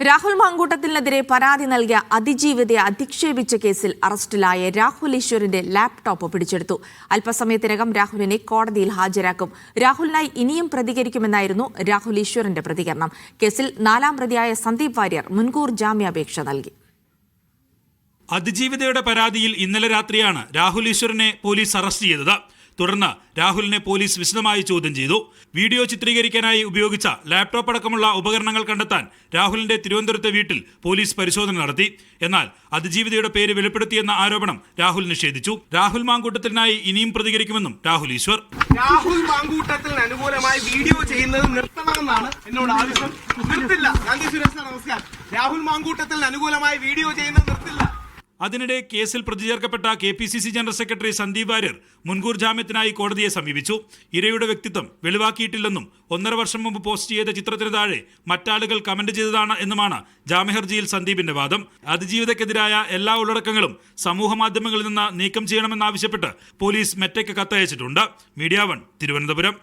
രാഹുൽ മാങ്കൂട്ടത്തിനെതിരെ പരാതി നൽകിയ അതിജീവിതയെ അധിക്ഷേപിച്ച കേസിൽ അറസ്റ്റിലായ രാഹുൽ ഈശ്വറിന്റെ ലാപ്ടോപ്പ് പിടിച്ചെടുത്തു. അല്പസമയത്തിനകം രാഹുലിനെ കോടതിയിൽ ഹാജരാക്കും. രാഹുലിനായി ഇനിയും പ്രതികരിക്കുമെന്നായിരുന്നു രാഹുൽ ഈശ്വറിന്റെ പ്രതികരണം. കേസിൽ 4ാം പ്രതിയായ സന്ദീപ് വാര്യർ മുൻകൂർ ജാമ്യാപേക്ഷ നൽകി. അതിജീവിതയുടെ പരാതിയിൽ ഇന്നലെ രാത്രിയാണ് രാഹുൽ ഈശ്വറിനെ പോലീസ് അറസ്റ്റ് ചെയ്തത്. തുടർന്ന് രാഹുലിനെ പോലീസ് വിശദമായി ചോദ്യം ചെയ്തു. വീഡിയോ ചിത്രീകരിക്കാനായി ഉപയോഗിച്ച ലാപ്ടോപ്പ് അടക്കമുള്ള ഉപകരണങ്ങൾ കണ്ടെത്താൻ രാഹുലിന്റെ തിരുവനന്തപുരത്തെ വീട്ടിൽ പോലീസ് പരിശോധന നടത്തി. എന്നാൽ അതിജീവിതയുടെ പേര് വെളിപ്പെടുത്തിയെന്ന ആരോപണം രാഹുൽ നിഷേധിച്ചു. രാഹുൽ മാങ്കൂട്ടത്തിനായി ഇനിയും പ്രതികരിക്കുമെന്നും രാഹുൽ ഈശ്വർ. രാഹുൽ മാങ്കൂട്ടത്തിന് അനുകൂലമായി വീഡിയോ ചെയ്യുന്നത് നിർത്തണമെന്നാണ് എന്നോട് ആവശ്യം. നിർത്തില്ല. ഗാന്ധി സുരേഷ് നമസ്കാരം. രാഹുൽ മാങ്കൂട്ടത്തിന് അനുകൂലമായി വീഡിയോ ചെയ്യുന്നത് നിർത്തില്ല. അതിനിടെ കേസിൽ പ്രതി ചേർക്കപ്പെട്ട KPCC general secretary Sandeep Warrier മുൻകൂർ ജാമ്യത്തിനായി കോടതിയെ സമീപിച്ചു. ഇരയുടെ വ്യക്തിത്വം വെളിവാക്കിയിട്ടില്ലെന്നും 1.5 വർഷം മുമ്പ് പോസ്റ്റ് ചെയ്ത ചിത്രത്തിന് താഴെ മറ്റാളുകൾ കമന്റ് ചെയ്തതാണ് എന്നുമാണ് ജാമ്യഹർജിയിൽ സന്ദീപിന്റെ വാദം. അതിജീവിതക്കെതിരായ എല്ലാ ഉള്ളടക്കങ്ങളും സമൂഹ മാധ്യമങ്ങളിൽ നിന്ന് നീക്കം ചെയ്യണമെന്നാവശ്യപ്പെട്ട് പോലീസ് മെറ്റയ്ക്ക് കത്തയച്ചിട്ടുണ്ട്. മീഡിയ 1 തിരുവനന്തപുരം.